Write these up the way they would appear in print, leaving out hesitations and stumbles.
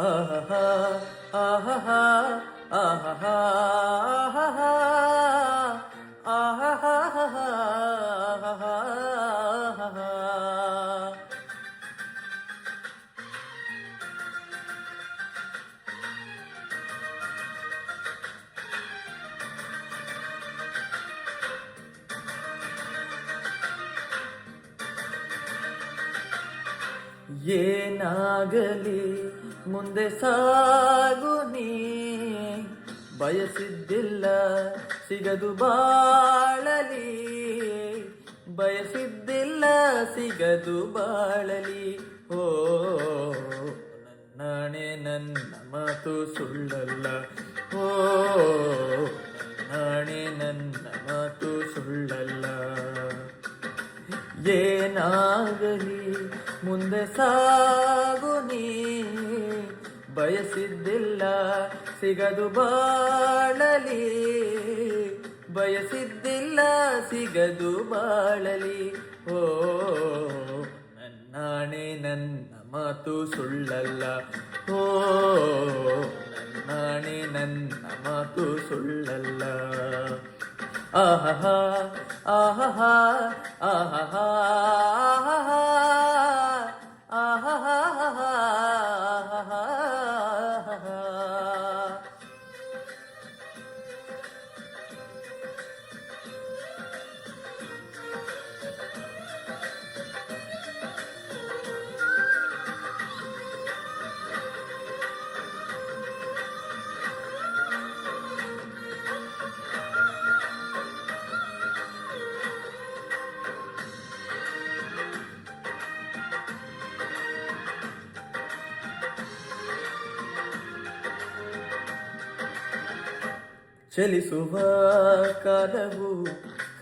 ಆಹಾ ಆಹಾ ಆಹಾ ಆಹಾ ಆಹಾ. ಏನಾಗಲಿ ಮುಂದೆ ಸಾಗು ನೀ, ಬಯಸಿದ್ದಿಲ್ಲ ಸಿಗದು ಬಾಳಲಿ, ಬಯಸಿದ್ದಿಲ್ಲ ಸಿಗದು ಬಾಳಲಿ. ಓ ನನ್ನಾಣೆ ನನ್ನ ಮಾತು ಸುಳ್ಳಲ್ಲ, ಓ ನನ್ನಾಣೆ ನನ್ನ ಮಾತು ಸುಳ್ಳಲ್ಲ. ಏನಾಗಲಿ ಮುಂದೆ ಸಾಗು ನೀ, ಬಯಸಿದ್ದಿಲ್ಲ ಸಿಗದು ಬಾಳಲಿ, ಬಯಸಿದ್ದಿಲ್ಲ ಸಿಗದು ಬಾಳಲಿ. ಓ ನನ್ನಾಣೆ ನನ್ನ ಮಾತು ಸುಳ್ಳಲ್ಲ, ಓ ನನ್ನಾಣೆ ನನ್ನ ಮಾತು ಸುಳ್ಳಲ್ಲ. ಆಹಾ ಆಹಾ ಆಹಾ ಆಹಾ ಆಹಾ. ಚಲಿಸುವ ಕಾಲವು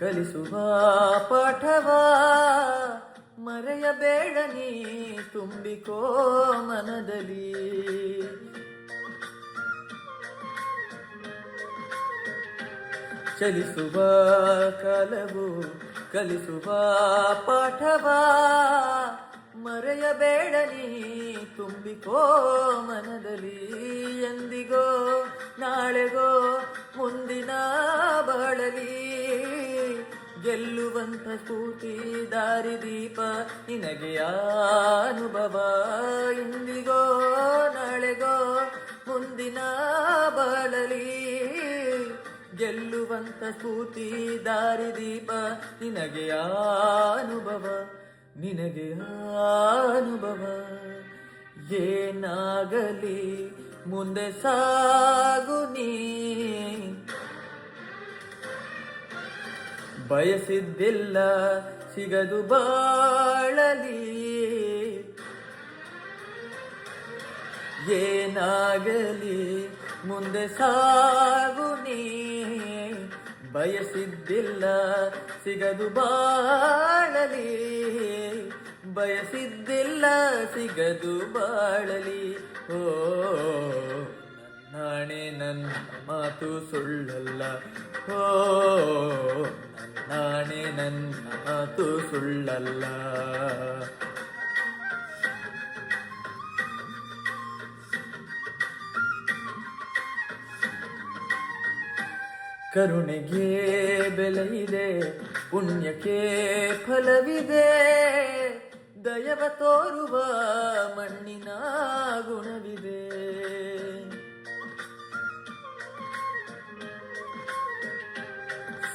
ಕಲಿಸುವ ಪಾಠವ, ಮರೆಯಬೇಡ ನೀ ತುಂಬಿಕೋ ಮನದಲ್ಲಿ. ಚಲಿಸುವ ಕಾಲವು ಕಲಿಸುವ ಪಾಠವ, ಮರೆಯಬೇಡ ನೀ ತುಂಬಿಕೋ ಮನದಲ್ಲಿ. ಎಂದಿಗೋ ನಾಳೆಗೋ ಮುಂದಿನ ಬಾಳಲಿ, ಗೆಲ್ಲುವಂತ ಸ್ಫೂರ್ತಿ ದಾರಿದೀಪ ನಿನಗೆ ಅನುಭವ. ಇಂದಿಗೋ ನಾಳೆಗೋ ಮುಂದಿನ ಬಾಳಲಿ, ಗೆಲ್ಲುವಂತ ಸ್ಫೂರ್ತಿ ದಾರಿದೀಪ ನಿನಗೆ ಅನುಭವ, ನಿನಗೆ ಅನುಭವ. ಏನಾಗಲಿ ಮುಂದೆ ಸಾಗು ನೀ, ಬಯಸಿದ್ದಿಲ್ಲ ಸಿಗದು ಬಾಳಲಿ. ಏನಾಗಲಿ ಮುಂದೆ ಸಾಗು ನೀ, ಬಯಸಿದ್ದಿಲ್ಲ ಸಿಗದು ಬಾಳಲಿ, ಬಯಸಿದ್ದಿಲ್ಲ ಸಿಗದು ಬಾಳಲಿ. ಓ ನನ್ನಾಣೆ ನನ್ನ ಮಾತು ಸುಳ್ಳಲ್ಲ, ಓ ನನ್ನಾಣೆ ನನ್ನ ಮಾತು ಸುಳ್ಳಲ್ಲ. ಕರುಣೆಗೆ ಬೆಲೆಯಿದೆ, ಪುಣ್ಯಕ್ಕೆ ಫಲವಿದೆ, ದಯವ ತೋರುವ ಮಣ್ಣಿನ ಗುಣವಿದೆ.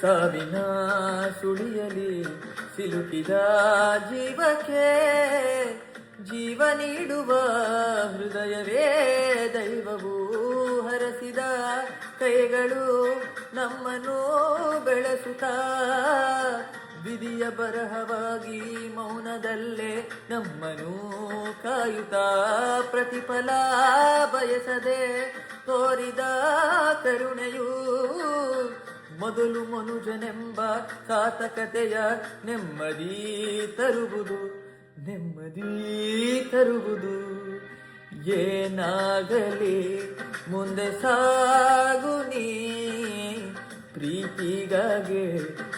ಸಾವಿನ ಸುಳಿಯಲಿ ಸಿಲುಕಿದ ಜೀವಕ್ಕೆ, ಜೀವ ನೀಡುವ ಹೃದಯವೇ ದೈವವು. ಹರಸಿದ ಕೈಗಳು ನಮ್ಮನ್ನು ಬೆಳೆಸುತ್ತಾ, ವಿಧಿಯ ಬರಹವಾಗಿ ಮೌನದಲ್ಲೇ ನಮ್ಮನ್ನು ಕಾಯುತ್ತಾ, ಪ್ರತಿಫಲ ಬಯಸದೆ ತೋರಿದ ಕರುಣೆಯು ಮೊದಲು ಮನುಜನೆಂಬ ಸಾರ್ಥಕತೆಯ ನೆಮ್ಮದಿ ತರುವುದು, ನೆಮ್ಮದಿ ತರುವುದು. ಏನಾಗಲಿ ಮುಂದೆ ಸಾಗು ನೀ, ಪ್ರೀತಿಗಾಗಿ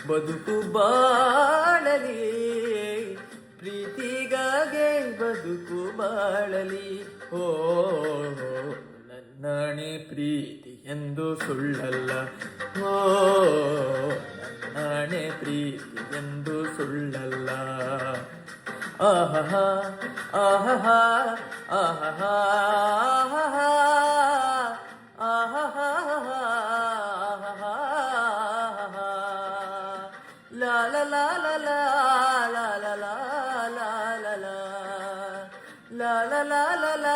ಬದುಕು ಬಾಳಲಿ, ಪ್ರೀತಿಗಾಗಿ ಬದುಕು ಬಾಳಲಿ. ಓ ನನ್ನಾಣೆ ಪ್ರೀತಿ ಎಂದು ಸುಳ್ಳಲ್ಲ, ಓ ನನ್ನಾಣೆ ಪ್ರೀತಿ ಎಂದು ಸುಳ್ಳಲ್ಲ. ಆಹಾ ಆಹಾ ಆಹಾ ಆಹಾ ಲಾ ಲಾ ಲಾ ಲಾ ಲಾ ಲಾ ಲಾ ಲಾ ಲಾ ಲಾ ಲಾ ಲಾ ಲಾ ಲಾ ಲಾ